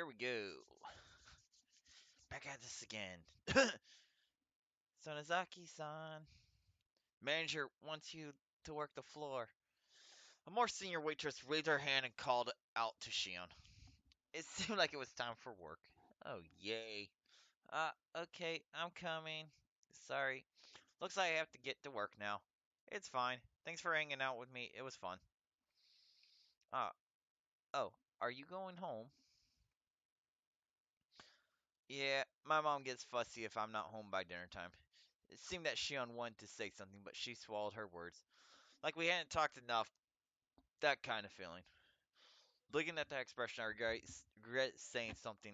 Here we go. Back at this again. Sonozaki-san. Manager wants you to work the floor. A more senior waitress raised her hand and called out to Shion. It seemed like it was time for work. Oh, yay. Okay, I'm coming. Sorry. Looks like I have to get to work now. It's fine. Thanks for hanging out with me. It was fun. Uh, oh, are you going home? Yeah, my mom gets fussy if I'm not home by dinner time. It seemed that Shion wanted to say something, but she swallowed her words. Like we hadn't talked enough, that kind of feeling. Looking at that expression, I regret saying something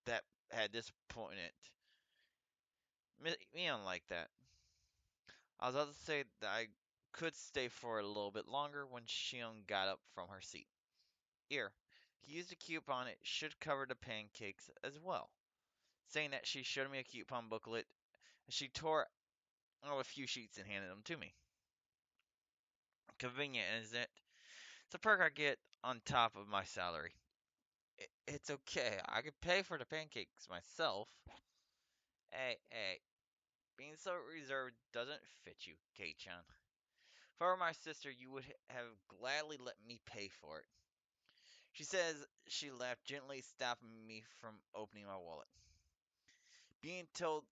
that had disappointed me on like that. I was about to say that I could stay for a little bit longer when Shion got up from her seat. Here, he used a coupon, it should cover the pancakes as well. Saying that, she showed me a coupon booklet, and she tore out a few sheets and handed them to me. Convenient, isn't it? It's a perk I get on top of my salary. It's okay. I could pay for the pancakes myself. Hey. Being so reserved doesn't fit you, Kei-chan. If I were my sister, you would have gladly let me pay for it. She says she laughed, gently stopping me from opening my wallet. Being told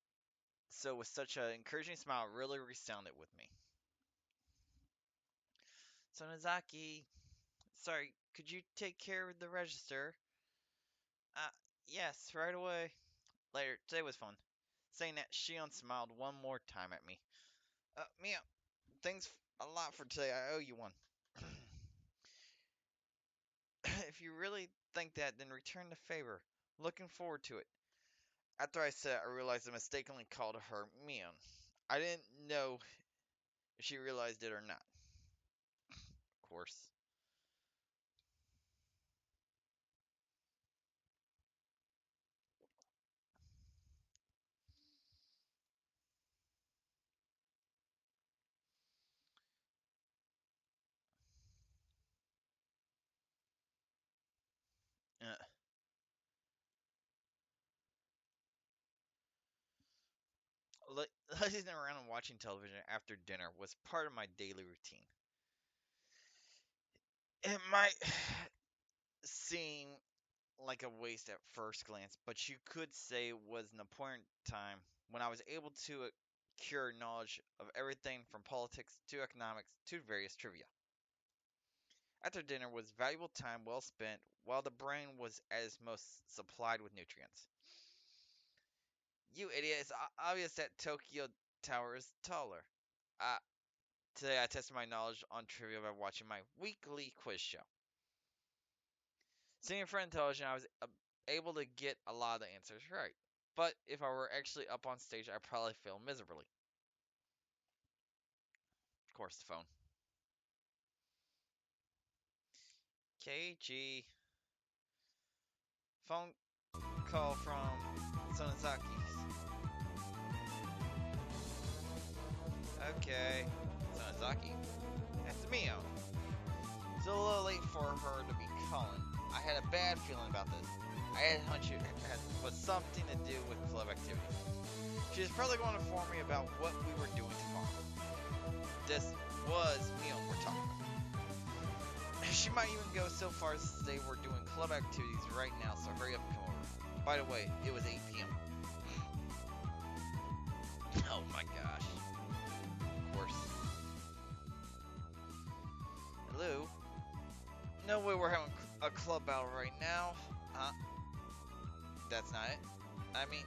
so with such an encouraging smile really resounded with me. Sonozaki, sorry, could you take care of the register? Uh, yes, right away. Later, today was fun. Saying that, Shion smiled one more time at me. Mia, thanks a lot for today. I owe you one. If you really think that, then return the favor. Looking forward to it. After I said it, I realized I mistakenly called her Mion. I didn't know if she realized it or not. Of course. Uh, Lazing around and watching television after dinner was part of my daily routine. It might seem like a waste at first glance, but you could say it was an important time when I was able to acquire knowledge of everything from politics to economics to various trivia. After dinner was valuable time well spent while the brain was at its most supplied with nutrients. You idiot, it's obvious that Tokyo Tower is taller. Uh, Today I tested my knowledge on trivia by watching my weekly quiz show. Seeing in front of television, I was able to get a lot of the answers right. But if I were actually up on stage, I'd probably fail miserably. Of course, the phone. KG. Phone call from Sonozaki's. Okay. Sonozaki. That's Mio. It's a little late for her to be calling. I had a bad feeling about this. I had a hunch it was something to do with club activities. She was probably going to inform me about what we were doing tomorrow. This was Mio we're talking about. She might even go so far as to say we're doing club activities right now, so hurry up and come over. By the way, it was 8 p.m. Oh my gosh. Of course. Hello? No way we're having a club battle right now. Huh? That's not it. I mean,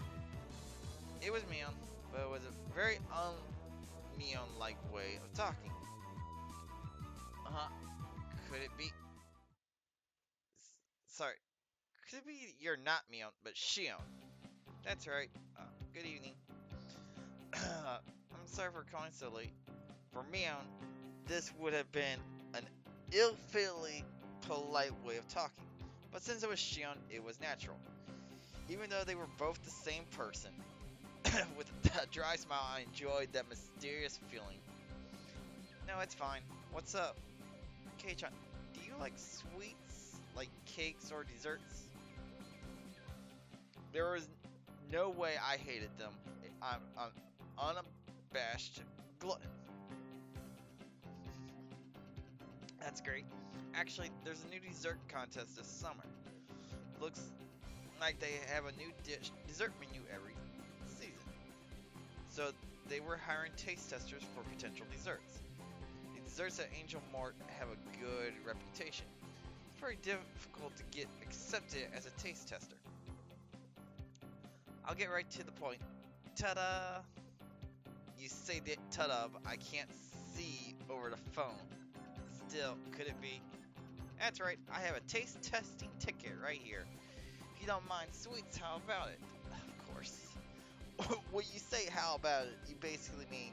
it was Mion, but it was a very un-Mion-like way of talking. Uh-huh. Could it be... Sorry. Could it be you're not Mion, but Shion? That's right. Good evening. I'm sorry for calling so late. For Mion, this would have been an ill-fittingly polite way of talking. But since it was Shion, it was natural. Even though they were both the same person, with a dry smile, I enjoyed that mysterious feeling. No, it's fine. What's up? Kei-chan, do you like sweets? Like cakes or desserts? There was no way I hated them. I'm unabashed glutton. That's great. Actually, there's a new dessert contest this summer. Looks like they have a new dessert menu every season. So they were hiring taste testers for potential desserts. The desserts at Angel Mart have a good reputation. It's very difficult to get accepted as a taste tester. I'll get right to the point. Ta-da! You say that ta-da, but I can't see over the phone. Still, could it be? That's right, I have a taste testing ticket right here. If you don't mind sweets, how about it? Of course. When you say how about it, you basically mean,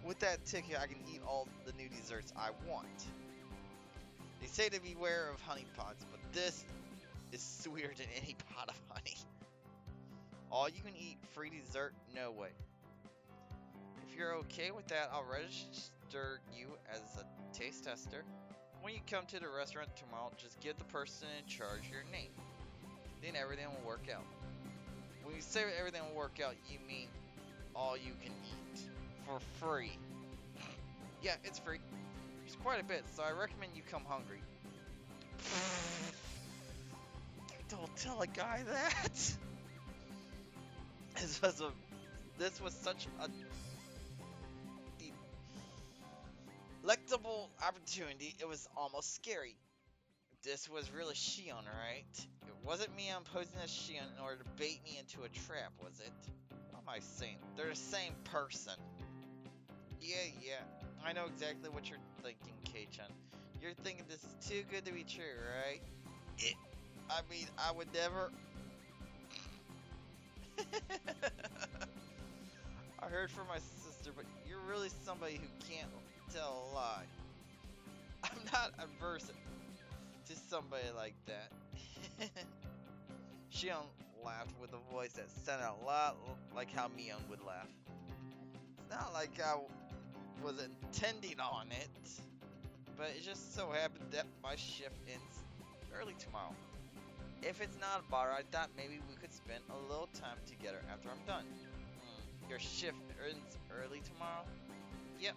with that ticket I can eat all the new desserts I want. They say to beware of honey pots, but this is sweeter than any pot of honey. All you can eat, free dessert, no way. If you're okay with that, I'll register you as a taste tester. When you come to the restaurant tomorrow, just give the person in charge your name. Then everything will work out. When you say everything will work out, you mean all you can eat. For free. Yeah, it's free. It's quite a bit, so I recommend you come hungry. Don't tell a guy that! This was such a delectable opportunity, it was almost scary. This was really Shion, right? It wasn't me imposing a Shion in order to bait me into a trap, was it? What am I saying? They're the same person. Yeah. I know exactly what you're thinking, Kei-chan. You're thinking this is too good to be true, right? I mean, I would never... I heard from my sister, but you're really somebody who can't tell a lie. I'm not averse to somebody like that. Shion laughed with a voice that sounded a lot like how Mion would laugh. It's not like I was intending on it, but it just so happened that my shift ends early tomorrow. If it's not a bar, I thought maybe we could spend a little time together after I'm done. Your shift ends early tomorrow? Yep.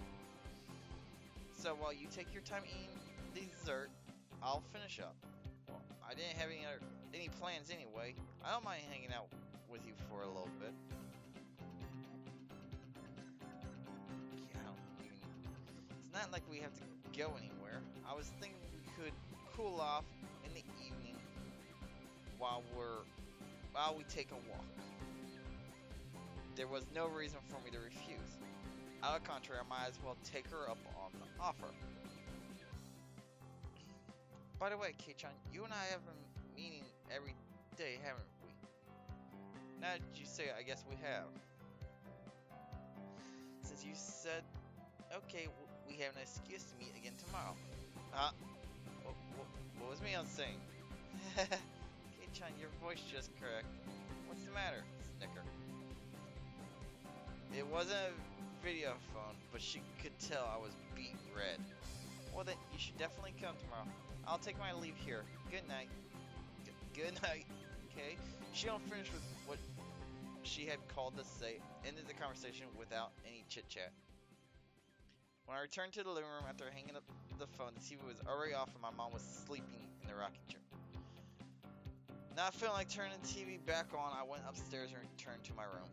So while you take your time eating dessert, I'll finish up. Well, I didn't have any plans anyway. I don't mind hanging out with you for a little bit. Yeah, it's not like we have to go anywhere. I was thinking we could cool off in the evening while we take a walk. There was no reason for me to refuse. On the contrary, I might as well take her up on the offer. By the way, Kei-chan, you and I have been meeting every day, haven't we? Now that you say it, I guess we have. Since you said, okay, we have an excuse to meet again tomorrow. What was Mion saying? Kei-chan, your voice just cracked. What's the matter? Snicker. It wasn't a video phone, but she could tell I was beat red. Well then, you should definitely come tomorrow. I'll take my leave here. Good night. Good night. Okay? She don't finish with what she had called to say, ended the conversation without any chit-chat. When I returned to the living room after hanging up the phone, the TV was already off and my mom was sleeping in the rocking chair. Not feeling like turning the TV back on, I went upstairs and returned to my room.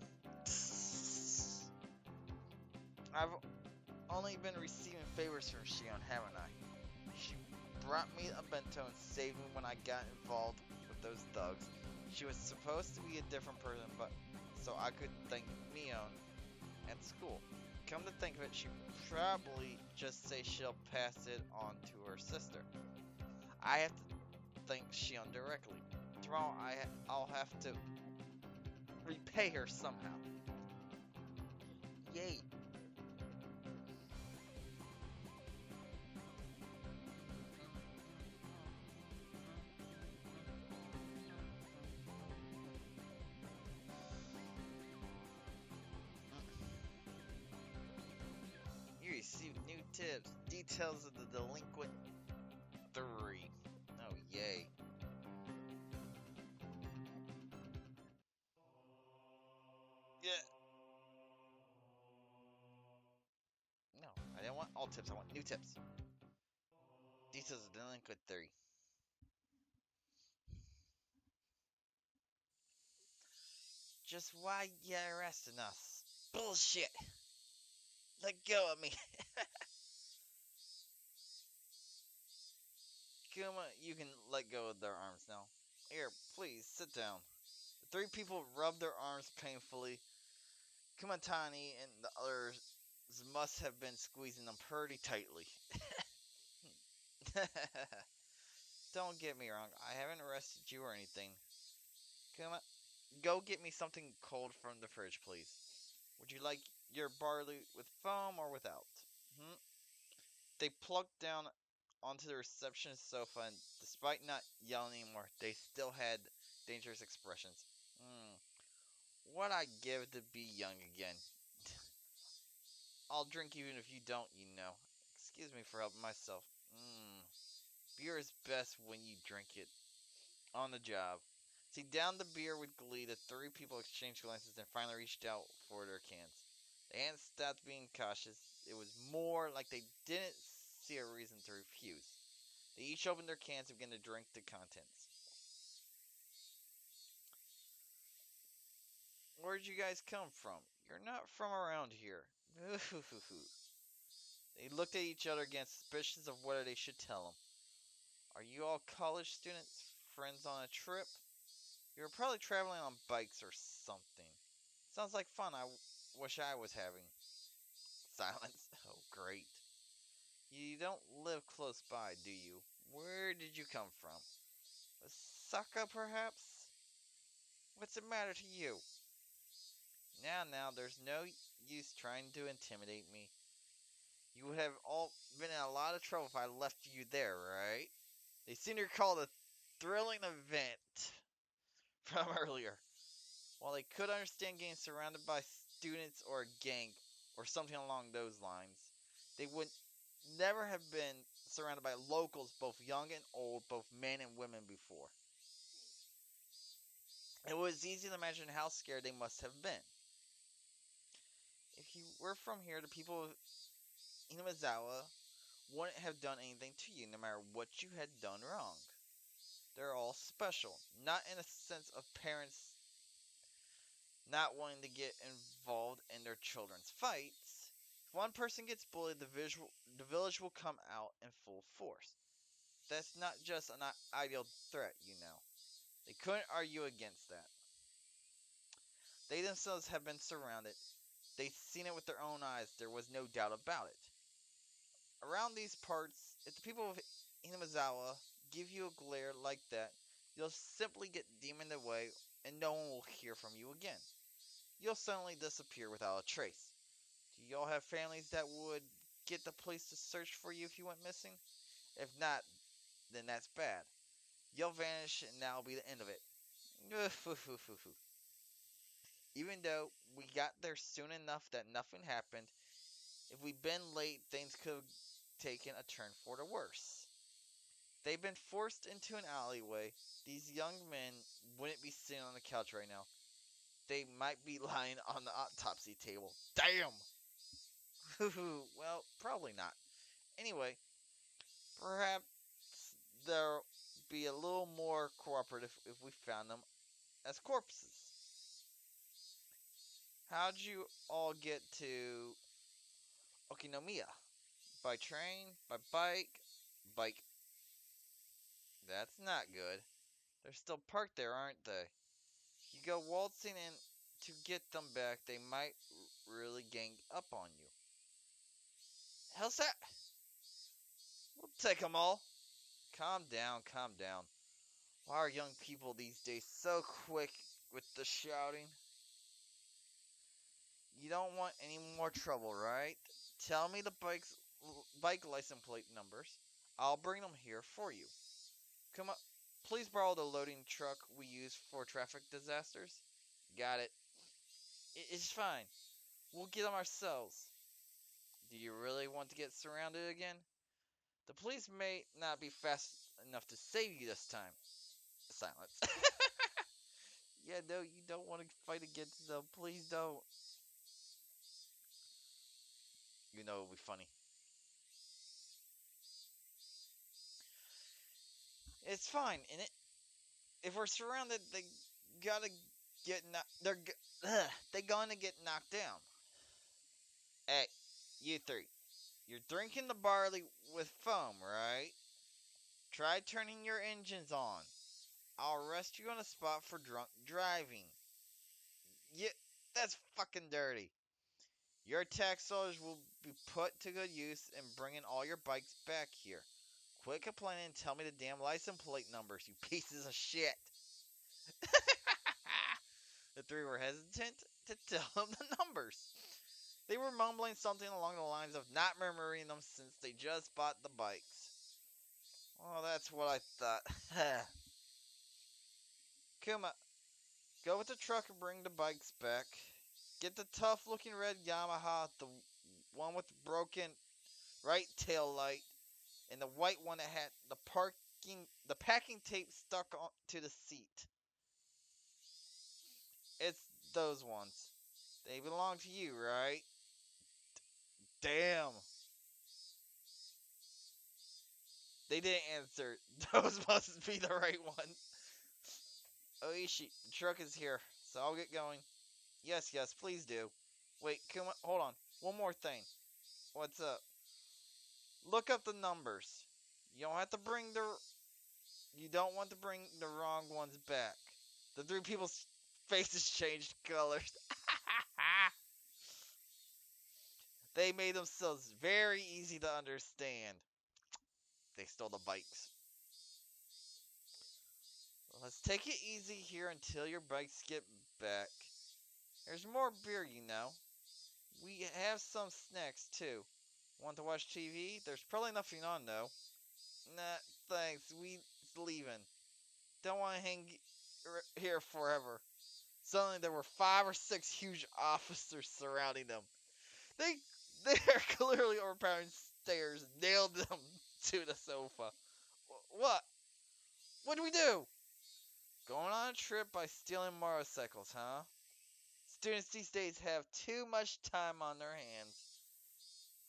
I've only been receiving favors from Shion, haven't I? She brought me a bento and saved me when I got involved with those thugs. She was supposed to be a different person, but so I could thank Mion at school. Come to think of it, she probably just say she'll pass it on to her sister. I have to thank Shion directly. Tomorrow I'll have to repay her somehow. Yay! You received new tips. Details of the delinquent 3. Oh, yay. all tips. I want new tips. Details of delinquent 3. Just why you arresting us? Bullshit! Let go of me! Kuma, you can let go of their arms now. Here, please, sit down. The 3 people rubbed their arms painfully. Kumatani and the others must have been squeezing them pretty tightly. Don't get me wrong, I haven't arrested you or anything. Kuma, go get me something cold from the fridge, please. Would you like your barley with foam or without? Hmm? They plunked down onto the receptionist sofa, and despite not yelling anymore, they still had dangerous expressions. What I give to be young again. I'll drink even if you don't, you know. Excuse me for helping myself. Beer is best when you drink it on the job. As he downed the beer with glee, the 3 people exchanged glances and finally reached out for their cans. They hadn't stopped being cautious. It was more like they didn't see a reason to refuse. They each opened their cans and began to drink the contents. Where'd you guys come from? You're not from around here. They looked at each other again, suspicious of whether they should tell him. Are you all college students? Friends on a trip? You're probably traveling on bikes or something. Sounds like fun. I wish I was having. Silence. Oh, great. You don't live close by, do you? Where did you come from? Osaka, perhaps? What's the matter to you? Now, there's no use trying to intimidate me. You would have all been in a lot of trouble if I left you there, right? They seem to recall the thrilling event from earlier. While they could understand getting surrounded by students or a gang or something along those lines, they would never have been surrounded by locals, both young and old, both men and women, before. It was easy to imagine how scared they must have been. If you were from here, the people of Inamizawa wouldn't have done anything to you, no matter what you had done wrong. They're all special, not in a sense of parents not wanting to get involved in their children's fights. If one person gets bullied, the village will come out in full force. That's not just an ideal threat, you know. They couldn't argue against that. They themselves have been surrounded. They've seen it with their own eyes. There was no doubt about it. Around these parts, if the people of Hinamizawa give you a glare like that, you'll simply get demoned away and no one will hear from you again. You'll suddenly disappear without a trace. Do y'all have families that would get the police to search for you if you went missing? If not, then that's bad. You'll vanish and that'll be the end of it. Even though we got there soon enough that nothing happened, if we'd been late, things could have taken a turn for the worse. They've been forced into an alleyway. These young men wouldn't be sitting on the couch right now. They might be lying on the autopsy table. Damn! Well, probably not. Anyway, perhaps they'll be a little more cooperative if we found them as corpses. How'd you all get to Okinomiya? By train? By bike? Bike. That's not good. They're still parked there, aren't they? You go waltzing in to get them back, they might really gang up on you. How's that? We'll take them all. Calm down, calm down. Why are young people these days so quick with the shouting? You don't want any more trouble, right? Tell me the bike license plate numbers. I'll bring them here for you. Come on, please borrow the loading truck we use for traffic disasters. Got it. It's fine. We'll get them ourselves. Do you really want to get surrounded again? The police may not be fast enough to save you this time. Silence. Yeah, no, you don't want to fight against them. Please don't. You know it would be funny. It's fine, and if we're surrounded, gotta they gonna get knocked down. Hey, you three, you're drinking the barley with foam, right? Try turning your engines on. I'll arrest you on the spot for drunk driving. Yeah, that's fucking dirty. Your tax dollars will be put to good use in bringing all your bikes back here. Quit complaining and tell me the damn license plate numbers, you pieces of shit. The three were hesitant to tell him the numbers. They were mumbling something along the lines of not remembering them since they just bought the bikes. Well, that's what I thought. Kuma, go with the truck and bring the bikes back. Get the tough looking red Yamaha, the one with the broken right tail light, and the white one that had the packing tape stuck to the seat. It's those ones. They belong to you, right? Damn. They didn't answer. Those must be the right ones. Oishi, the truck is here, so I'll get going. Yes, please do. Wait, hold on. One more thing. What's up? Look up the numbers. You don't have to bring You don't want to bring the wrong ones back. The three people's faces changed colors. They made themselves very easy to understand. They stole the bikes. Let's take it easy here until your bikes get back. There's more beer, you know. We have some snacks, too. Want to watch TV? There's probably nothing on, though. Nah, thanks. We leaving. Don't want to hang here forever. Suddenly, there were 5 or 6 huge officers surrounding them. Their clearly overpowering stares nailed them to the sofa. What? What do we do? Going on a trip by stealing motorcycles, huh? Students these days have too much time on their hands.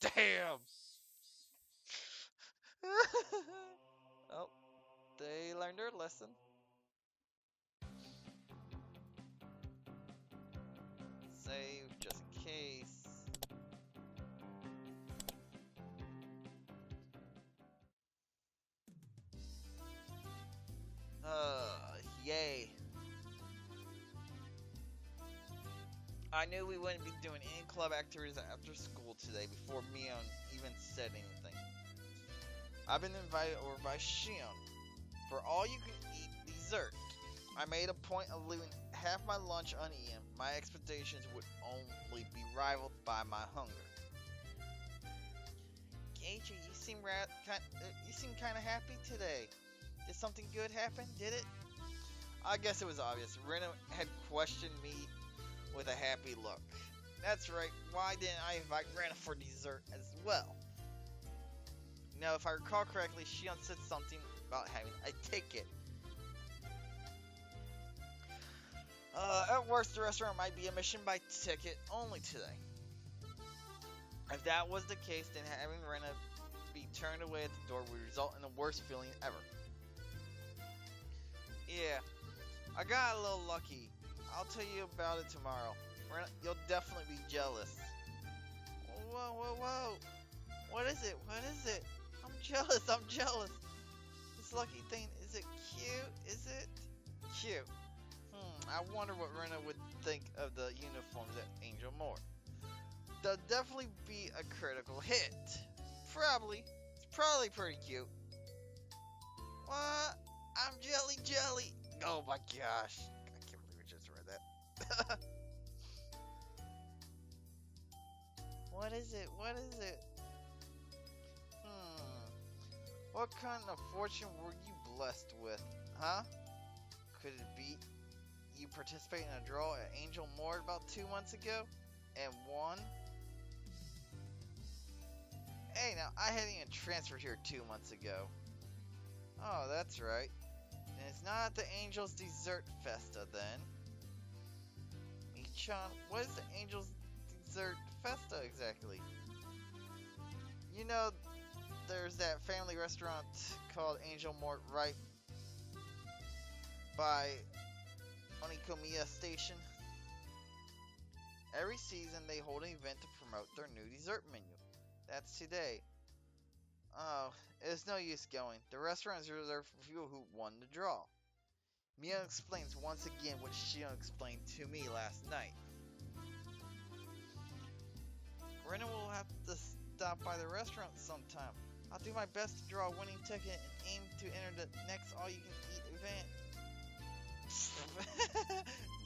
Damn! Oh, they learned their lesson. Save just in case. Yay. I knew we wouldn't be doing any club activities after school today before Mion even said anything. I've been invited over by Shion for all you can eat dessert. I made a point of leaving half my lunch uneaten. My expectations would only be rivaled by my hunger. Gage, you seem kind of happy today. Did something good happen? Did it? I guess it was obvious. Rena had questioned me with a happy look. That's right. Why didn't I invite Rena for dessert as well? Now, if I recall correctly, Shion said something about having a ticket. At worst, the restaurant might be admission by ticket only today. If that was the case, then having Rena be turned away at the door would result in the worst feeling ever. Yeah, I got a little lucky. I'll tell you about it tomorrow. Rena, you'll definitely be jealous. Whoa. What is it? I'm jealous. This lucky thing, is it cute? Is it? Cute. I wonder what Rena would think of the uniforms at Angel Moore. They'll definitely be a critical hit. Probably. It's probably pretty cute. What? I'm jelly. Oh my gosh. I can't believe I just read that. What is it? What kind of fortune were you blessed with, huh? Could it be you participated in a draw at Angel Moore about 2 months ago and won? Hey, now, I hadn't even transferred here 2 months ago. Oh, that's right. And it's not the Angel's Dessert Festa, then. Michan, what is the Angel's Dessert Festa exactly? You know, there's that family restaurant called Angel Mort right by Onikomiya Station. Every season they hold an event to promote their new dessert menu. That's today. Oh, it's no use going. The restaurant is reserved for people who won the draw. Mia explains once again what Shion explained to me last night. Rena will have to stop by the restaurant sometime. I'll do my best to draw a winning ticket and aim to enter the next all-you-can-eat event.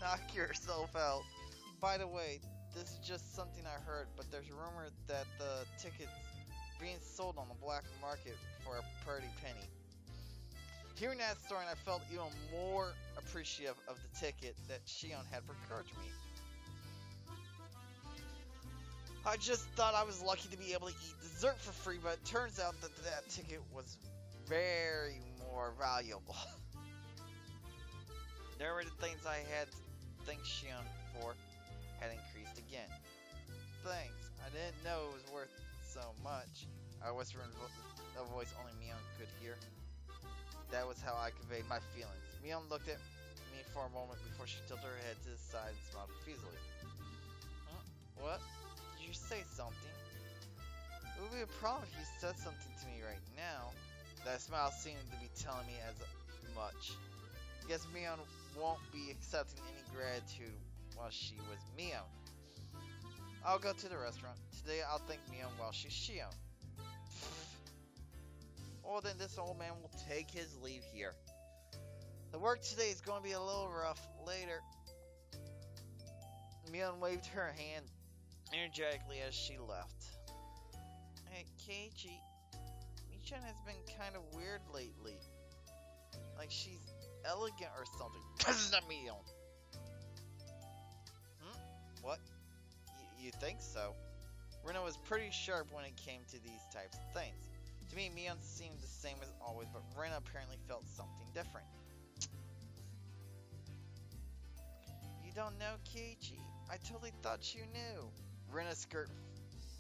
Knock yourself out. By the way, this is just something I heard, but there's a rumor that the ticket's being sold on the black market for a pretty penny. Hearing that story, I felt even more appreciative of the ticket that Shion had procured to me. I just thought I was lucky to be able to eat dessert for free, but it turns out that that ticket was very more valuable. There were the things I had to thank Shion for had increased again. Thanks, I didn't know it was worth so much. I whispered in a voice only Mion could hear. That was how I conveyed my feelings. Mion looked at me for a moment before she tilted her head to the side and smiled confusedly. Huh? What? Did you say something? It would be a problem if you said something to me right now. That smile seemed to be telling me as much. I guess Mion won't be accepting any gratitude while she was Mion. I'll go to the restaurant. Today I'll thank Mion while she's Shion. Well then this old man will take his leave here. The work today is going to be a little rough. Later. Mion waved her hand energetically as she left. Hey, Keiichi. Michan has been kind of weird lately. Like she's elegant or something. This is not Mion. What? You think so? Rena was pretty sharp when it came to these types of things. To me, Mion seemed the same as always, but Rena apparently felt something different. You don't know, Keiichi? I totally thought you knew. Rena's skirt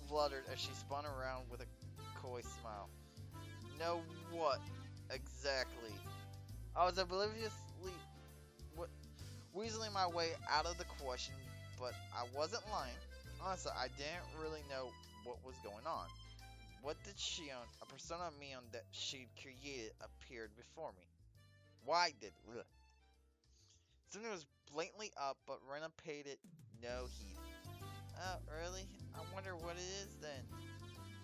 fluttered as she spun around with a coy smile. Know what? Exactly. I was obliviously weaseling my way out of the question, but I wasn't lying. Honestly, I didn't really know what was going on. What did Shion, a persona of Mion that she'd created, appeared before me? Why did? Ugh. Something was blatantly up, but Rena paid it no heed. Oh, really? I wonder what it is then.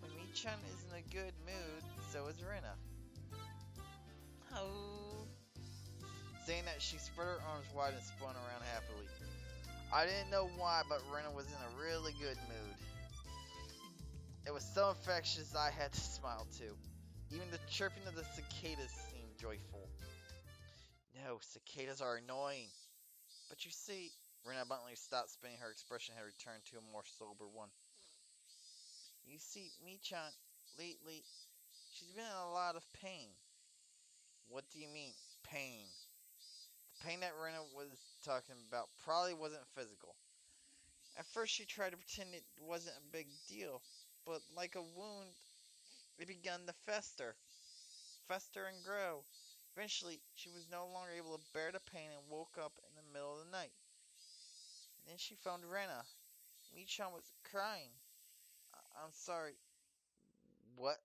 When Michan is in a good mood, so is Rena. Oh. Saying that, she spread her arms wide and spun around happily. I didn't know why, but Rena was in a really good mood. It was so infectious I had to smile too. Even the chirping of the cicadas seemed joyful. No, cicadas are annoying. But you see, Rena bluntly stopped spinning. Her expression had returned to a more sober one. You see, Michan, lately, she's been in a lot of pain. What do you mean, pain? The pain that Rena was talking about probably wasn't physical. At first she tried to pretend it wasn't a big deal, but like a wound, it began to fester and grow. Eventually, she was no longer able to bear the pain and woke up in the middle of the night. And then she found Rena. Michan was crying. I'm sorry. What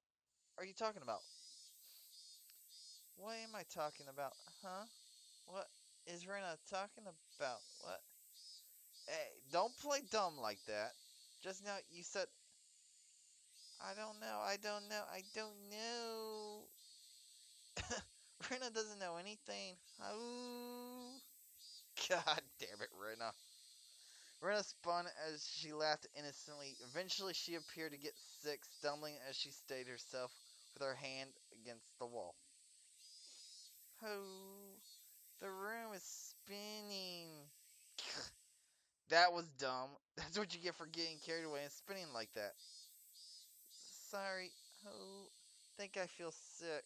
are you talking about? What am I talking about? Huh? What is Rena talking about? What? Hey, don't play dumb like that. Just now you said, I don't know, I don't know, I don't know. Rena doesn't know anything. Oh. God damn it, Rena. Rena spun as she laughed innocently. Eventually she appeared to get sick, stumbling as she stayed herself with her hand against the wall. Oh, the room is spinning. That was dumb. That's what you get for getting carried away and spinning like that. Sorry. Oh, think I feel sick.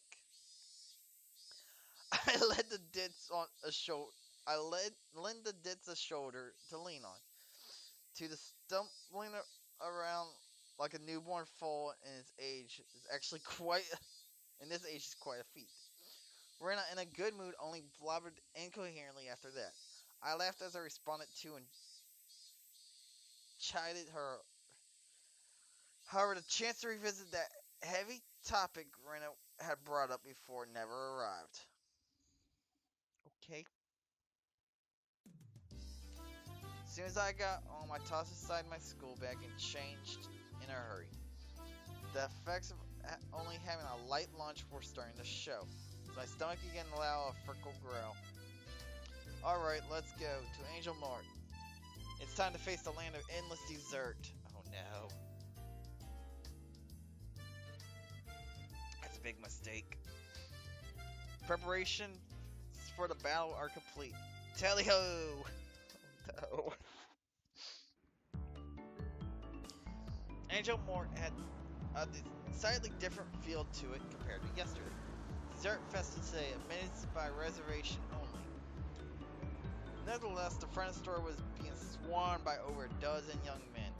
I led the ditz on a shoulder. I led Linda Ditz a shoulder to lean on. To the stumbling around like a newborn foal in its age is actually quite. In this age is quite a feat. Rena, in a good mood, only blubbered incoherently after that. I laughed as I responded to and chided her. However, the chance to revisit that heavy topic Rena had brought up before never arrived. Okay. As soon as I got home, I tossed aside my school bag and changed in a hurry. The effects of only having a light lunch were starting to show. So my stomach began to allow a frickle growl. Alright, let's go to Angel Mart. It's time to face the land of endless dessert. Oh no. That's a big mistake. Preparations for the battle are complete. Tally ho! Oh no. Angel Mart had a decidedly different feel to it compared to yesterday. Dessert Festa today, admittance by reservation only. Nevertheless, the front store was being swarmed by over a dozen young men.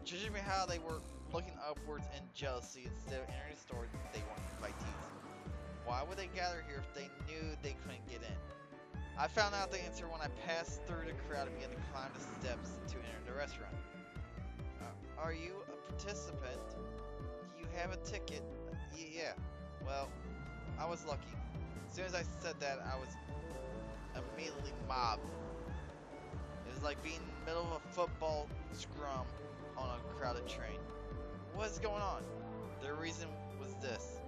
Judging by how they were looking upwards in jealousy instead of entering the store, they weren't invitees. Why would they gather here if they knew they couldn't get in? I found out the answer when I passed through the crowd and began to climb the steps to enter the restaurant. Are you a participant? Do you have a ticket? Yeah. Well, I was lucky. As soon as I said that, I was immediately mobbed. It was like being in the middle of a football scrum on a crowded train. What is going on? The reason was this.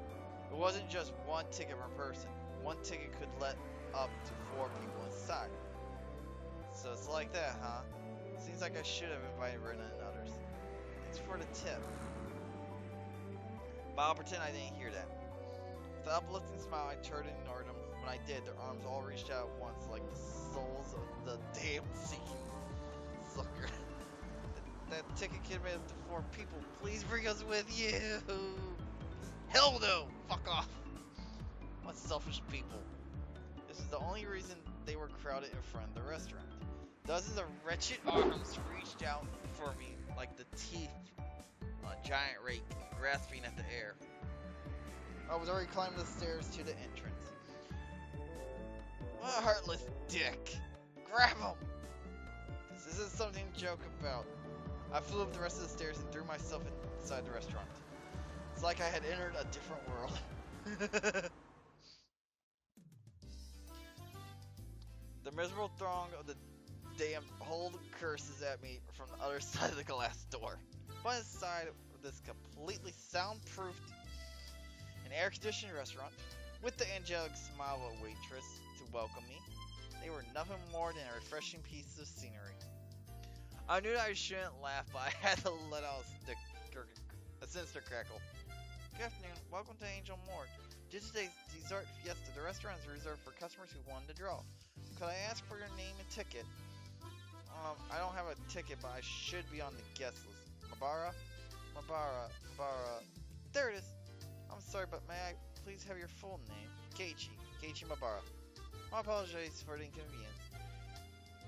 It wasn't just one ticket per person. One ticket could let up to 4 people inside. So it's like that, huh? Seems like I should have invited Rena and others. It's for the tip. But I'll pretend I didn't hear that. With an uplifting smile, I turned and ignored them. When I did, their arms all reached out at once like the souls of the damn seeking sucker. That ticket kid made up to 4 people. Please bring us with you. Hell no! Fuck off. What selfish people. This is the only reason they were crowded in front of the restaurant. Dozens of wretched arms reached out for me like the teeth on a giant rake, grasping at the air. I was already climbing the stairs to the entrance. What a heartless dick! Grab him! This isn't something to joke about. I flew up the rest of the stairs and threw myself inside the restaurant. It's like I had entered a different world. The miserable throng of the damn hold curses at me from the other side of the glass door. But inside of this completely soundproofed and air-conditioned restaurant, with the angelic smile of a waitress to welcome me, they were nothing more than a refreshing piece of scenery. I knew that I shouldn't laugh, but I had to let out a sinister crackle. Good afternoon, welcome to Angel Mart. Due to today's dessert fiesta, the restaurant is reserved for customers who wanted to draw. Could I ask for your name and ticket? I don't have a ticket, but I should be on the guest list. Mabara? There it is. I'm sorry, but may I please have your full name? Keiichi Mabara. My apologies for the inconvenience.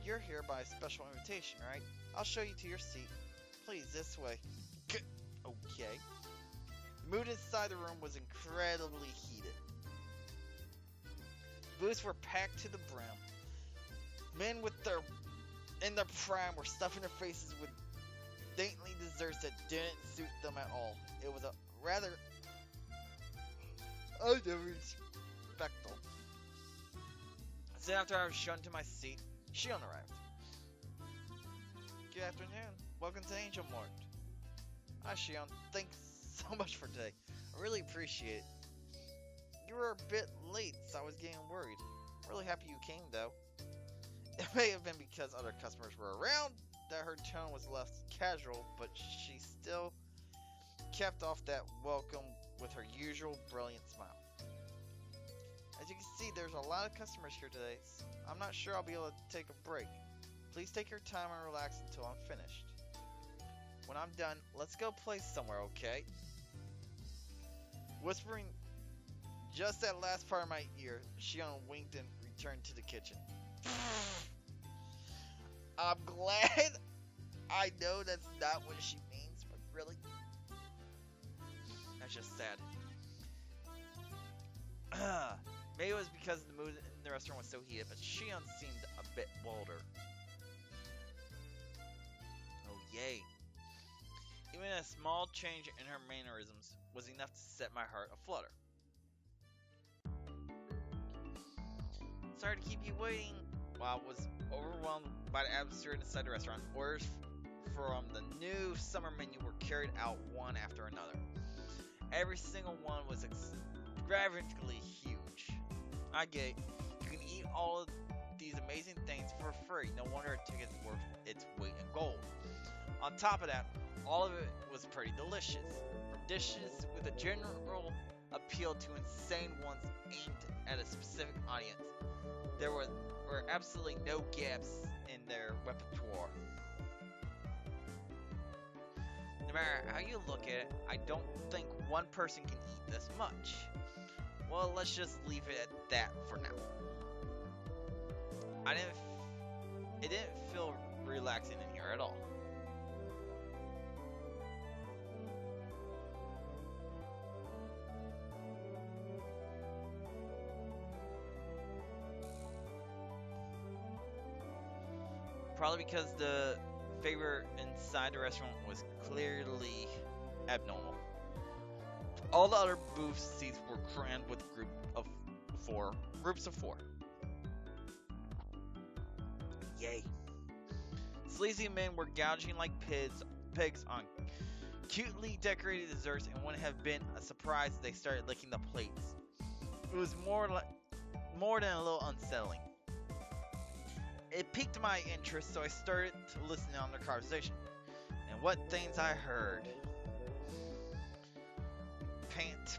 You're here by special invitation, right? I'll show you to your seat. Please, this way. Okay. The mood inside the room was incredibly heated. The booths were packed to the brim. Men in their prime were stuffing their faces with dainty desserts that didn't suit them at all. It was a rather unrespectful. Soon after I was shown to my seat, Shion arrived. Good afternoon. Welcome to Angel Mart. Hi Shion, thanks so much for today. I really appreciate it. You were a bit late, so I was getting worried. Really happy you came though. It may have been because other customers were around that her tone was less casual, but she still kept off that welcome with her usual brilliant smile. As you can see, there's a lot of customers here today. So I'm not sure I'll be able to take a break. Please take your time and relax until I'm finished. When I'm done, let's go play somewhere, okay? Whispering just that last part of my ear, Shion winked and returned to the kitchen. I'm glad I know that's not what she means, but really, that's just sad. Maybe it was because the mood in the restaurant was so heated, but Shion seemed a bit bolder. Oh, yay. Even a small change in her mannerisms was enough to set my heart aflutter. Sorry to keep you waiting. While I was overwhelmed by the atmosphere inside the restaurant, orders from the new summer menu were carried out one after another. Every single one was extravagantly huge. I get it. You can eat all of these amazing things for free. No wonder a ticket's worth its weight in gold. On top of that, all of it was pretty delicious. From dishes with a general appeal to insane ones aimed at a specific audience, there were absolutely no gaps in their repertoire. No matter how you look at it, I don't think one person can eat this much. Well, let's just leave it at that for now. It didn't feel relaxing in here at all. Probably because the favor inside the restaurant was clearly abnormal. All the other booth seats were crammed with groups of four. Yay. Sleazy men were gouging like pigs on cutely decorated desserts, and wouldn't have been a surprise if they started licking the plates. It was more than a little unsettling. It piqued my interest, so I started to listen on their conversation. And what things I heard.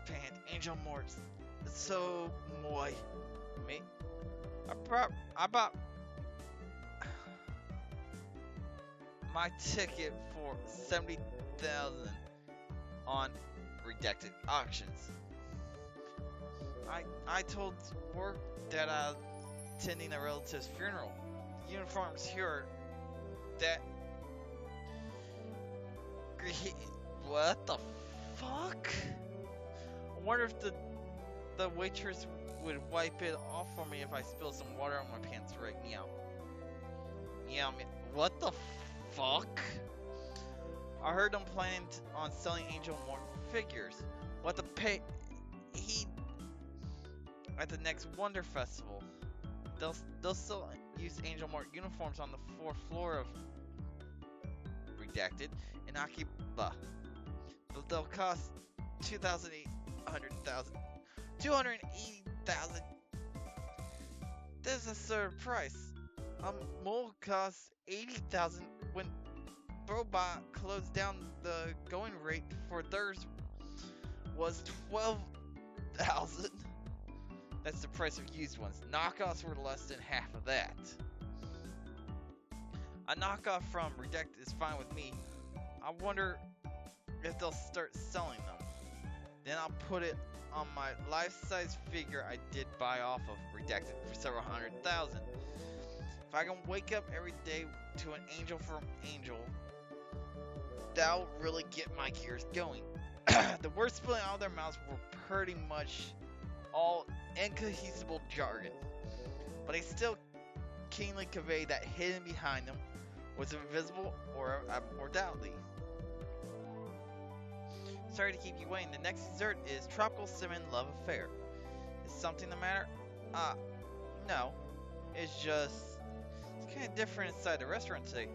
Pant, Angel Mort's so moy. Me? I bought my ticket for 70,000 on redacted auctions. I told work that I was attending a relative's funeral. Uniforms here that what the fuck? I wonder if the waitress would wipe it off for me if I spill some water on my pants right now. Yeah, what the fuck? I heard them planning on selling Angel Mort figures. What the pay he at the next Wonder Festival. They'll still use Angel Mort uniforms on the fourth floor of Redacted in Akiba. But they'll cost 280,000. This is a third price. Mole costs 80,000 when Brobot closed down. The going rate for theirs was 12,000. That's the price of used ones. Knockoffs were less than half of that. A knockoff from Redacted is fine with me. I wonder if they'll start selling them. Then I'll put it on my life-size figure I did buy off of Redacted for several $100,000. If I can wake up every day to an angel from Angel, that'll really get my gears going. The words spilling out of their mouths were pretty much all incohesible jargon, but they still keenly convey that hidden behind them was invisible or immortality. Sorry to keep you waiting. The next dessert is Tropical Cinnamon Love Affair. Is something the matter? No. It's kind of different inside the restaurant today.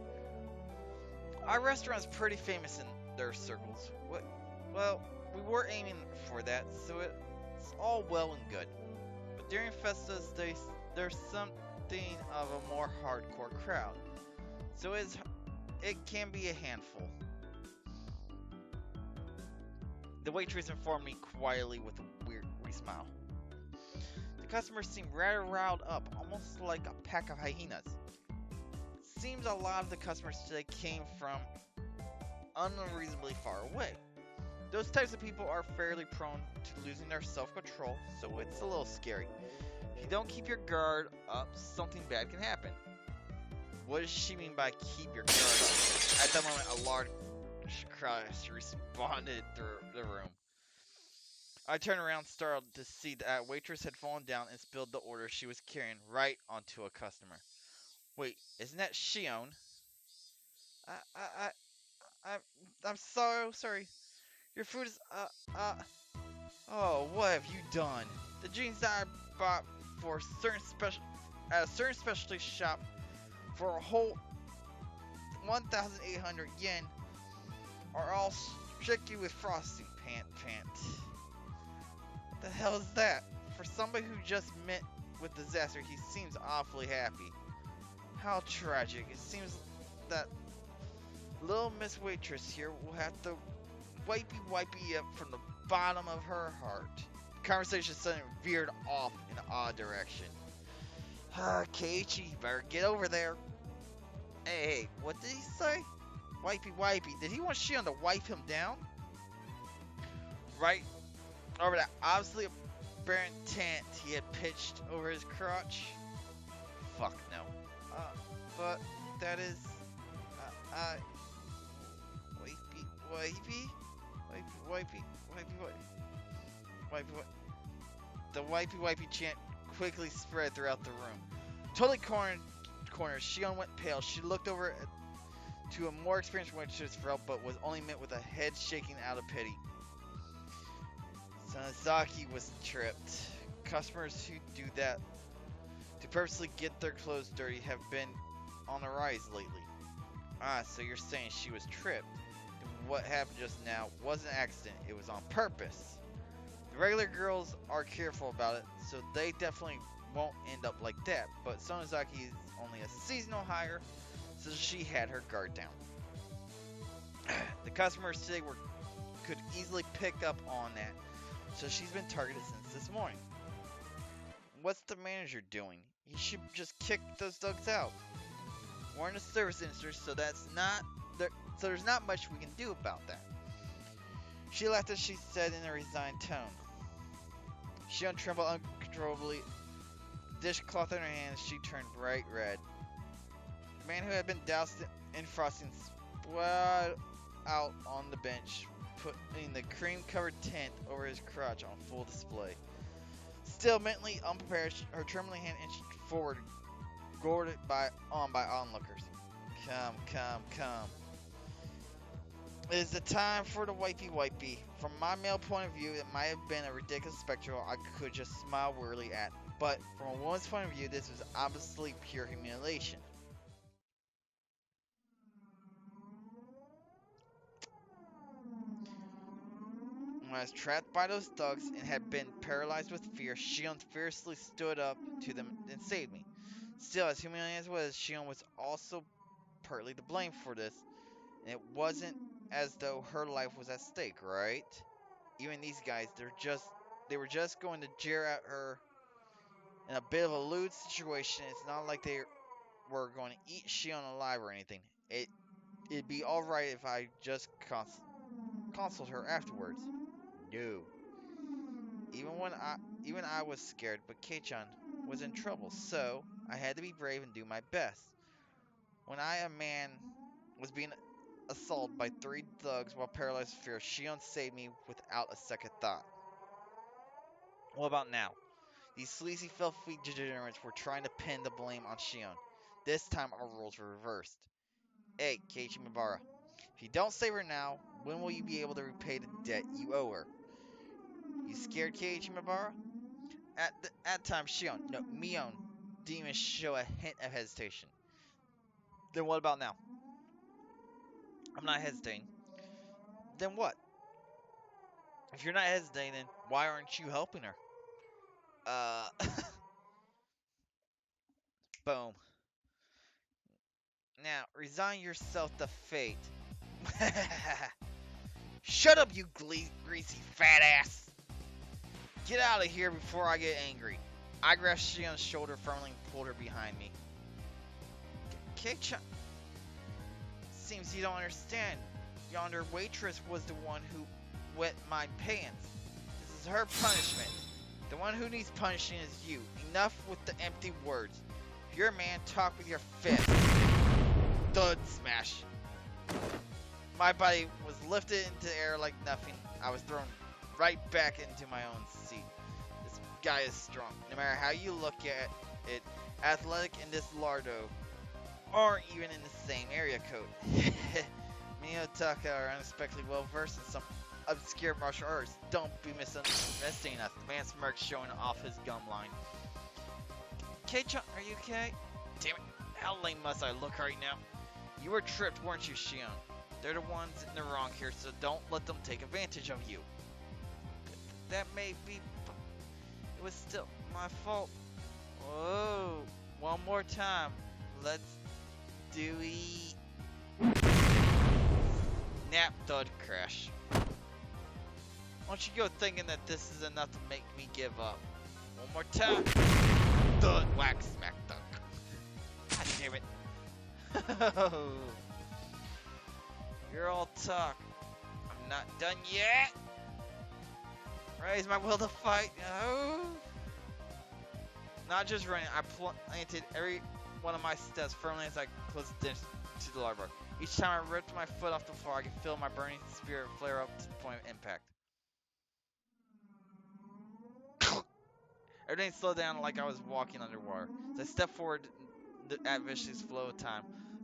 Our restaurant's pretty famous in their circles. Well, we were aiming for that, so it's all well and good. But during Festas, there's something of a more hardcore crowd, so it can be a handful. The waitress informed me quietly with a weird smile. The customers seemed rather riled up, almost like a pack of hyenas. Seems a lot of the customers today came from unreasonably far away. Those types of people are fairly prone to losing their self-control, so it's a little scary. If you don't keep your guard up, something bad can happen. What does she mean by keep your guard up? At that moment, a large cry responded through the room. I turned around, startled to see that waitress had fallen down and spilled the order she was carrying right onto a customer. Wait, isn't that Shion? I, I, I, I, I'm so sorry. Your food is, oh, what have you done? The jeans that I bought for at a certain specialty shop for a whole 1,800 yen are all streaky with frosting. Pant. What the hell is that? For somebody who just met with disaster, he seems awfully happy. How tragic. It seems that little Miss Waitress here will have to wipey up from the bottom of her heart. The conversation suddenly veered off in an odd direction. Keiichi, you better get over there. Hey, what did he say? Wipey. Did he want Shion to wipe him down? Right over that obviously apparent tent he had pitched over his crotch? Fuck no. But that is... Wipey. The wipey chant quickly spread throughout the room. Totally cornered, Shion went pale. She looked over to a more experienced waitress for help, but was only met with a head shaking out of pity. Sonozaki was tripped. Customers who do that to purposely get their clothes dirty have been on the rise lately. So you're saying she was tripped. What happened just now wasn't an accident, it was on purpose. The regular girls are careful about it, so they definitely won't end up like that, but Sonozaki is only a seasonal hire, so she had her guard down. The customers today could easily pick up on that, so she's been targeted since this morning. What's the manager doing? He should just kick those thugs out. We're in the service industry, so there's not much we can do about that. She laughed as she said in a resigned tone. Shion trembled uncontrollably. Dishcloth in her hand, she turned bright red. The man who had been doused in frosting spread out on the bench, putting the cream-covered tent over his crotch on full display. Still mentally unprepared, her trembling hand inched forward, goaded by onlookers. Come. It is the time for the wipey. From my male point of view, it might have been a ridiculous spectacle I could just smile wearily at, but from a woman's point of view, this was obviously pure humiliation. When I was trapped by those thugs and had been paralyzed with fear, Shion fiercely stood up to them and saved me. Still, as humiliating as it was, Shion was also partly to blame for this, and it wasn't as though her life was at stake, right? Even these guys, they were just going to jeer at her in a bit of a lewd situation. It's not like they were going to eat Shion alive or anything. It'd be alright if I just consult her afterwards. No. Even I was scared, but Kei-chan was in trouble, so I had to be brave and do my best. When a man was being assaulted by 3 thugs while paralyzed with fear, Shion saved me without a second thought. What about now? These sleazy, filthy degenerates were trying to pin the blame on Shion. This time our roles were reversed. Hey, Keiichi Mibara, if you don't save her now, when will you be able to repay the debt you owe her? You scared, Keiichi Mibara? At times, Shion, no, Mion, didn't even show a hint of hesitation. Then what about now? I'm not hesitating. Then what? If you're not hesitating, then why aren't you helping her? Boom. Now, resign yourself to fate. Shut up, you greasy fat ass! Get out of here before I get angry. I grabbed Shion's shoulder firmly and pulled her behind me. Kei-chan, seems you don't understand. Yonder waitress was the one who wet my pants. This is her punishment. The one who needs punishing is you. Enough with the empty words. If you're a man, talk with your fist. Thud smash. My body was lifted into the air like nothing. I was thrown right back into my own seat. This guy is strong. No matter how you look at it, athletic and this lardo aren't even in the same area code. Me and Otaka are unexpectedly well versed in some obscure martial arts. Don't be misunderstanding us. The man smirks, showing off his gum line. K-chan, are you okay? Damn it, how lame must I look right now? You were tripped, weren't you, Shion? They're the ones in the wrong here, so don't let them take advantage of you. That may be, but it was still my fault. Whoa, one more time. Let's do it. Nap, thud, crash. Don't you go thinking that this is enough to make me give up. One more time. Thud, whack, smack, dunk. God damn it. You're all talk. I'm not done yet. Raise my will to fight. Oh. Not just running, I planted every one of my steps firmly as I closed the distance to the larboard. Each time I ripped my foot off the floor, I could feel my burning spirit flare up to the point of impact. Everything slowed down like I was walking underwater. As I stepped forward at vicious flow of time,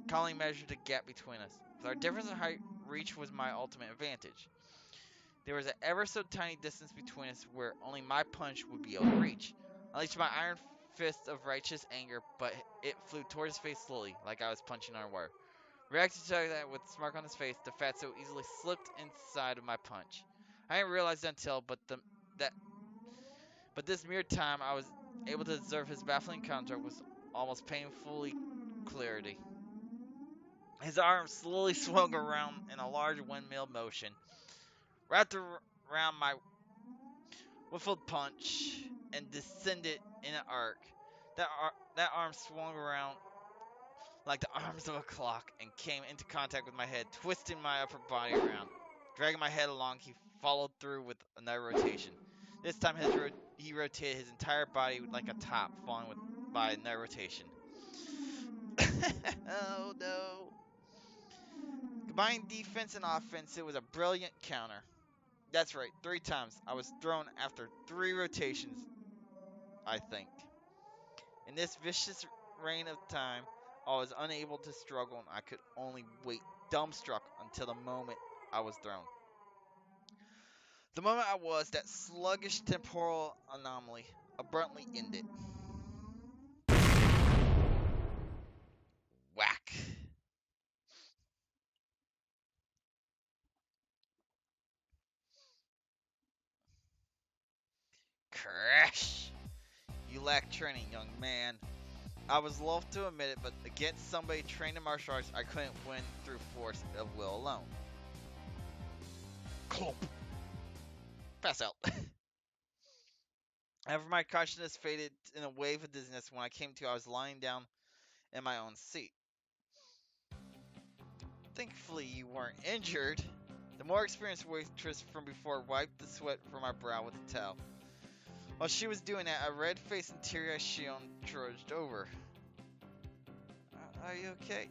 calmly measured the gap between us. With our difference in height, reach was my ultimate advantage. There was an ever so tiny distance between us where only my punch would be able to reach. I unleashed my iron fist of righteous anger, but it flew towards his face slowly, like I was punching on wire. Reacting to that with a smirk on his face, the fatso easily slipped inside of my punch. I didn't realize it until, but this mere time I was able to observe his baffling counter with almost painfully clarity. His arm slowly swung around in a large windmill motion, wrapped around my whiffled punch, and descended in an arc. That arm swung around like the arms of a clock and came into contact with my head, twisting my upper body around. Dragging my head along, he followed through with another rotation. This time he rotated his entire body like a top, falling by another rotation. Oh no. Combining defense and offense, it was a brilliant counter. That's right, 3 times. I was thrown after 3 rotations, I think. In this vicious reign of time, I was unable to struggle and I could only wait dumbstruck until the moment I was thrown. The moment I was, that sluggish temporal anomaly abruptly ended. Whack. Crash. You lack training, young man. I was loath to admit it, but against somebody trained in martial arts, I couldn't win through force of will alone. Clomp. Pass out. However, my consciousness faded in a wave of dizziness. When I came to, I was lying down in my own seat. Thankfully, you weren't injured. The more experienced waitress from before wiped the sweat from my brow with a towel. While she was doing that, a red-faced and teary-eyed Shion trudged over. Are you okay?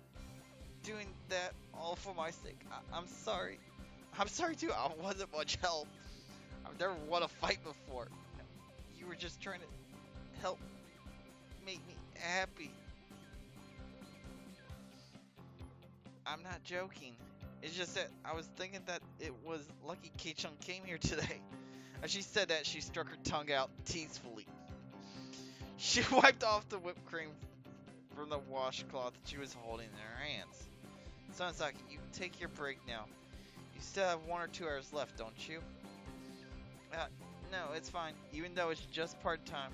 Doing that all for my sake. I'm sorry. I'm sorry too. I wasn't much help. I've never won a fight before. You were just trying to help make me happy. I'm not joking. It's just that I was thinking that it was lucky K-chan came here today. As she said that, she struck her tongue out teasfully. She wiped off the whipped cream from the washcloth that she was holding in her hands. Sonzaki, you take your break now. You still have 1 or 2 hours left, don't you? No, it's fine. Even though it's just part-time,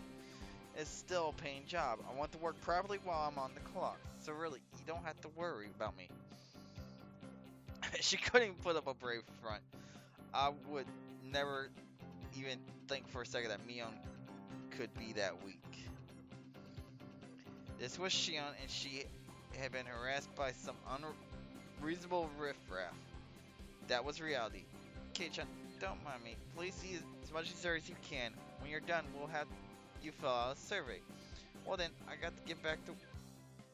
it's still a paying job. I want to work properly while I'm on the clock. So really, you don't have to worry about me. She couldn't even put up a brave front. I would never even think for a second that Mion could be that weak. This was Shion, and she had been harassed by some unreasonable riffraff. That was reality. K-chan, don't mind me. Please see as much as you can. When you're done, we'll have you fill out a survey. Well then, I got to get back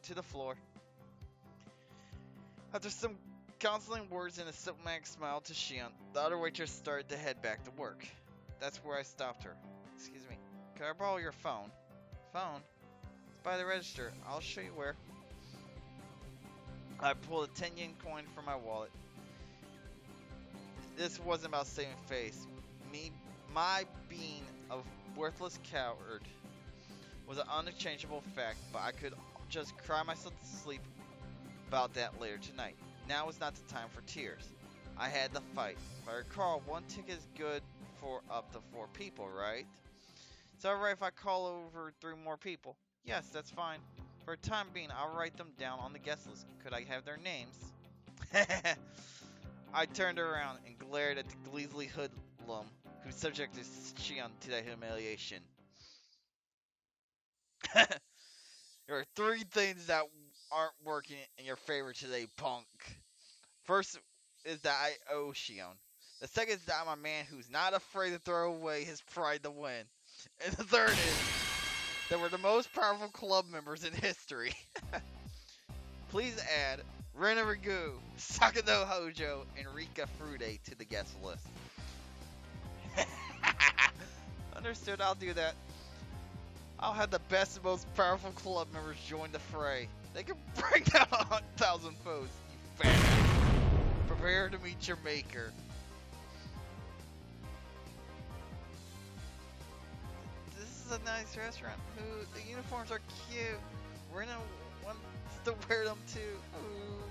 to the floor. After some counseling words and a diplomatic smile to Shion, the other waitress started to head back to work. That's where I stopped her. Excuse me. Could I borrow your phone? Phone? It's by the register. I'll show you where. I pulled a 10 yen coin from my wallet. This wasn't about saving face. My being a worthless coward was an unchangeable fact, but I could just cry myself to sleep about that later tonight. Now is not the time for tears. I had to fight. If I recall, one ticket is good for up to 4 people, right? Is it alright if I call over 3 more people? Yes, that's fine. For the time being, I'll write them down on the guest list. Could I have their names? I turned around and glared at the gleefully hoodlum who subjected Shion to that humiliation. There are 3 things that aren't working in your favor today, punk. First is that I owe Shion. The second is that I'm a man who's not afraid to throw away his pride to win. And the third is that we're the most powerful club members in history. Please add Rena Ragu, Sakado Hojo, and Rika Frude to the guest list. Understood, I'll do that. I'll have the best and most powerful club members join the fray. They can bring down 1,000 foes, you fat. Prepare to meet your maker. This is a nice restaurant. Ooh, the uniforms are cute. Rena wants to wear them too. Ooh.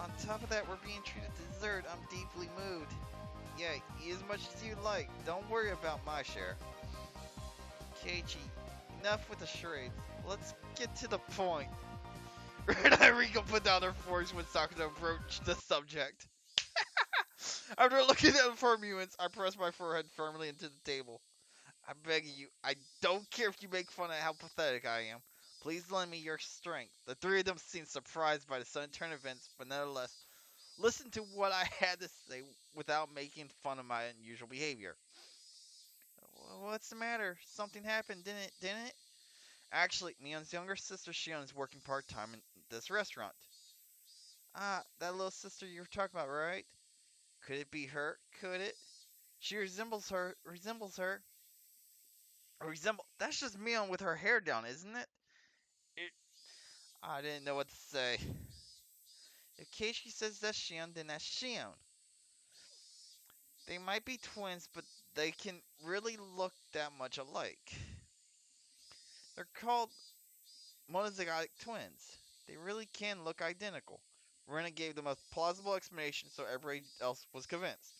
On top of that, we're being treated to dessert. I'm deeply moved. Yeah, eat as much as you like. Don't worry about my share. Keiichi, enough with the charades. Let's get to the point. Rena and Rika put down their forks when Sakura broached the subject. After looking at them for a moment, I pressed my forehead firmly into the table. I beg you, I don't care if you make fun of how pathetic I am. Please lend me your strength. The 3 of them seemed surprised by the sudden turn of events, but nonetheless, listen to what I had to say without making fun of my unusual behavior. What's the matter? Something happened, didn't it? Actually, Mion's younger sister Shion is working part-time in this restaurant. Ah, that little sister you were talking about, right? Could it be her? Could it? She resembles her. That's just Mion with her hair down, isn't it? I didn't know what to say. If Keiichi says that's Shion, then that's Shion. They might be twins, but they can really look that much alike. They're called monozygotic twins. They really can look identical. Rena gave the most plausible explanation, so everybody else was convinced.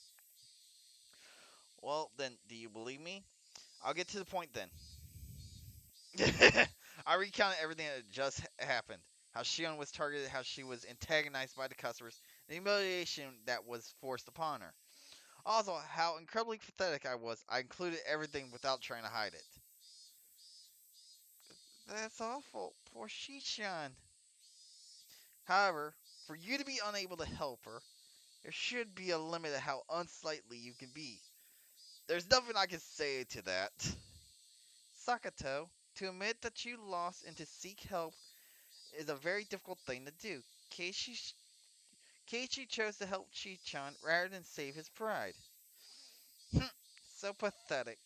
Well, then, do you believe me? I'll get to the point then. I recounted everything that just happened. How Shion was targeted, how she was antagonized by the customers, the humiliation that was forced upon her. Also, how incredibly pathetic I was. I included everything without trying to hide it. That's awful. Poor Shion. However, for you to be unable to help her, there should be a limit to how unsightly you can be. There's nothing I can say to that. Sakato, to admit that you lost and to seek help is a very difficult thing to do. Keiichi chose to help Chi-chan rather than save his pride. So pathetic.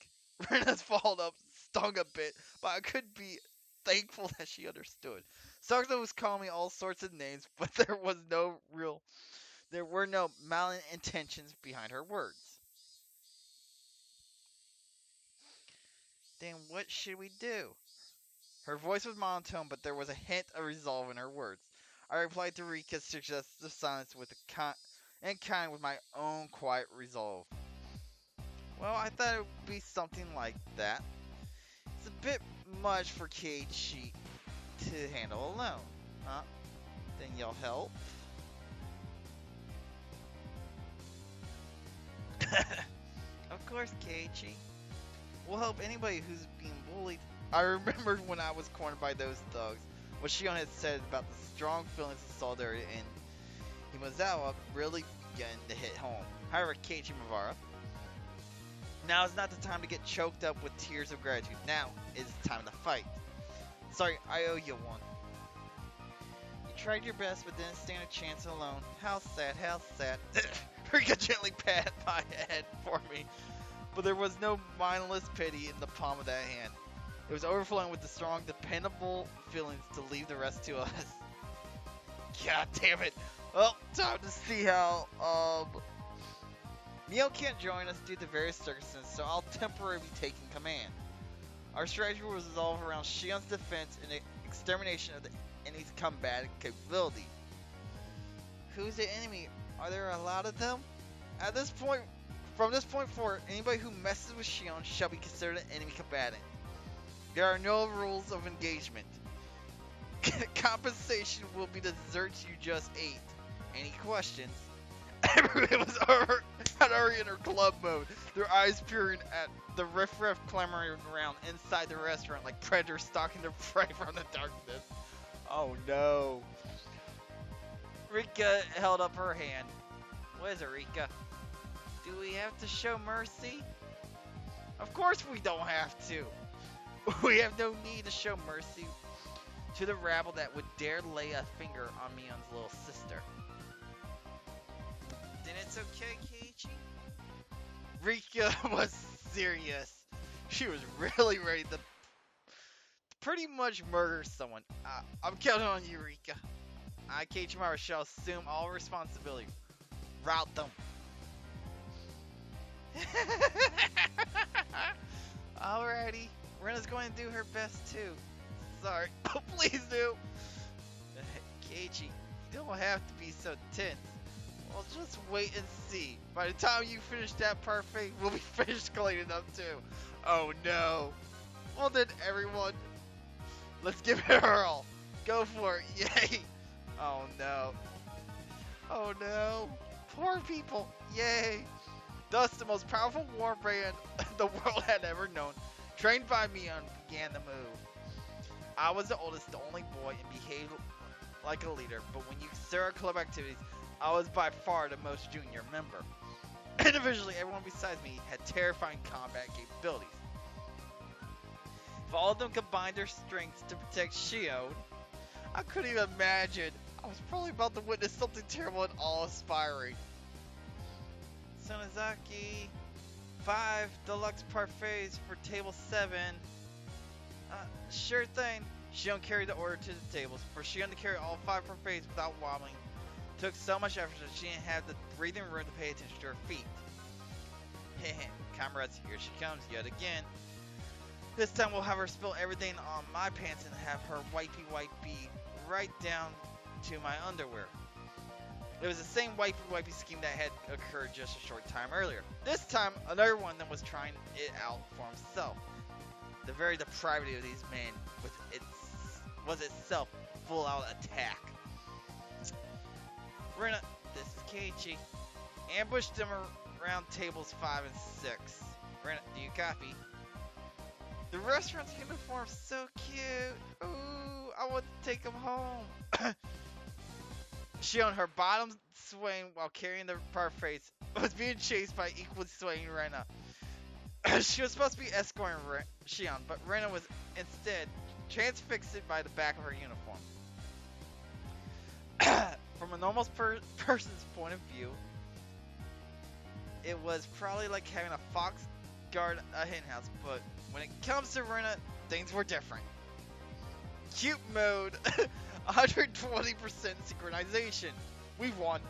Rena's followed up stung a bit, but I could be thankful that she understood. Sakura was calling me all sorts of names, but there were no malintentions behind her words. Then what should we do? Her voice was monotone, but there was a hint of resolve in her words. I replied to Rika's suggestive silence with kind with my own quiet resolve. Well, I thought it would be something like that. It's a bit much for Keiichi to handle alone. Huh? Then you'll help? Of course, Keiichi. We'll help anybody who's being bullied. I remembered when I was cornered by those thugs, what Shion had said about the strong feelings of solidarity and Himazawa really began to hit home. However, Keiichi Mavara, now is not the time to get choked up with tears of gratitude. Now is the time to fight. Sorry, I owe you one. You tried your best but didn't stand a chance alone. How sad, how sad. Rika gently patted my head for me, but there was no mindless pity in the palm of that hand. It was overflowing with the strong, dependable feelings to leave the rest to us. God damn it. Well, time to see how, Mio can't join us due to various circumstances, so I'll temporarily be taking command. Our strategy was resolved around Shion's defense and the extermination of the enemy's combative capability. Who's the enemy? Are there a lot of them? At this point, from this point forward, anybody who messes with Shion shall be considered an enemy combatant. There are no rules of engagement. Compensation will be the desserts you just ate. Any questions? Everyone was already in her club mode, their eyes peering at the riffraff clamoring around inside the restaurant like predators stalking their prey from the darkness. Oh no. Rika held up her hand. What is it, Rika? Do we have to show mercy? Of course we don't have to. We have no need to show mercy to the rabble that would dare lay a finger on Mion's little sister. Then it's okay, Keiichi? Rika was serious. She was really ready to pretty much murder someone. I'm counting on you, Rika. I, Keiichi shall assume all responsibility. Rout them. Alrighty. Rena's going to do her best too. Sorry. Oh, please do. Keiichi, you don't have to be so tense. Well, just wait and see. By the time you finish that parfait, we'll be finished cleaning up too. Oh no. Well then, everyone, let's give it our all. Go for it. Yay. Oh no. Oh no. Poor people. Yay. Thus, the most powerful warband the world had ever known, trained by Mion, began to move. I was the oldest, the only boy, and behaved like a leader, but when you consider our club activities, I was by far the most junior member. Individually, everyone besides me had terrifying combat capabilities. If all of them combined their strengths to protect Shion, I couldn't even imagine. I was probably about to witness something terrible and awe-inspiring. Sonozaki, 5 deluxe parfaits for table 7. Sure thing. Shion carried the order to the tables. For Shion to carry all 5 parfaits without wobbling took so much effort that she didn't have the breathing room to pay attention to her feet. Heh, comrades, here she comes yet again. This time we'll have her spill everything on my pants and have her wipey right down to my underwear. It was the same wipey scheme that had occurred just a short time earlier. This time, another one of them was trying it out for himself. The very depravity of these men was itself full-out attack. Rena, this is Keiichi. Ambushed them around tables 5 and 6. Rena, do you copy? The restaurant's uniform's so cute. Ooh, I want to take them home. She on her bottom swing while carrying the parfaits was being chased by equally swaying Rena. She was supposed to be escorting Shion, but Rena was instead transfixed by the back of her uniform. From a normal person's point of view, it was probably like having a fox guard a henhouse, but when it comes to Rena, things were different. Cute mode, 120% synchronization. We won.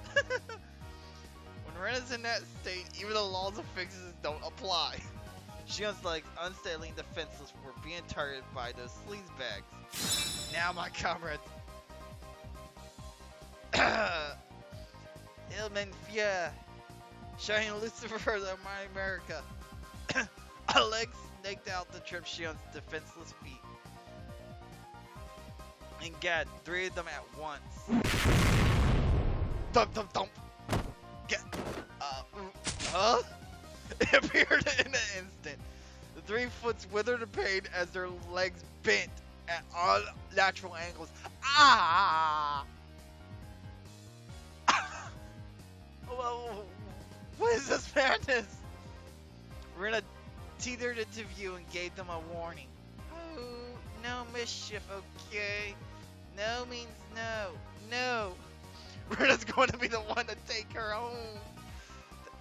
When Rena's in that state, even the laws of physics don't apply. Shion's legs, unsteadily and defenseless, were being targeted by those sleaze bags. Now, my comrades. Hillman Fier, shining Lucifer of my America. A leg snaked out to trip Shion's defenseless feet. And God, 3 of them at once. Thump, thump, thump. Get, huh? It appeared in an instant. The 3 foots withered in pain as their legs bent at unnatural angles. Ah! What is this madness? Rena teetered into view and gave them a warning. Oh, no mischief, okay? No means no. No. Rena's going to be the one to take her home.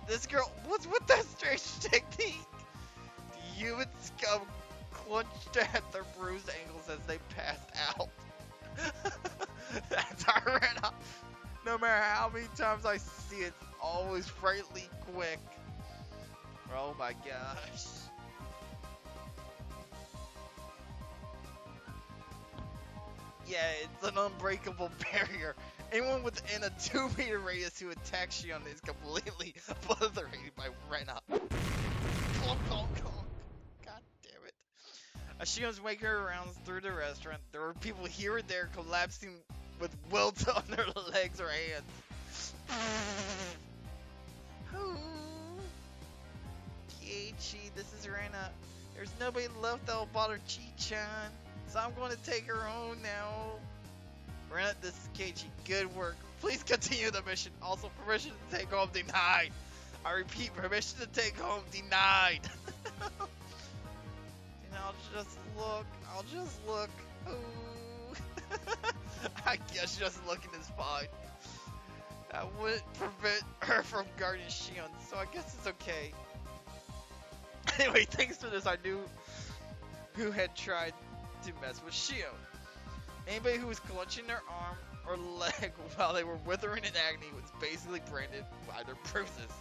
This girl, what's with that strange technique? The human scum clutched at their bruised ankles as they passed out. That's our Rena. No matter how many times I see it, it's always frightfully quick. Oh my gosh. Yeah, it's an unbreakable barrier. Anyone within a 2-meter radius who attacks Shion is completely obliterated by Rena. Clunk, clunk, clunk. God damn it. As Shion's making her rounds through the restaurant, there were people here and there collapsing with welts on their legs or hands. Keiichi, this is Rena. There's nobody left that will bother Chi-chan, so I'm going to take her home now. Rena, this is Keiichi. Good work. Please continue the mission. Also, permission to take home denied. I repeat, permission to take home denied. I'll just look. Ooh. I guess just looking is fine. That wouldn't prevent her from guarding Shion, so I guess it's okay. Anyway, thanks to this, I knew who had tried to mess with Shion. Anybody who was clutching their arm or leg while they were withering in agony was basically branded by their bruises.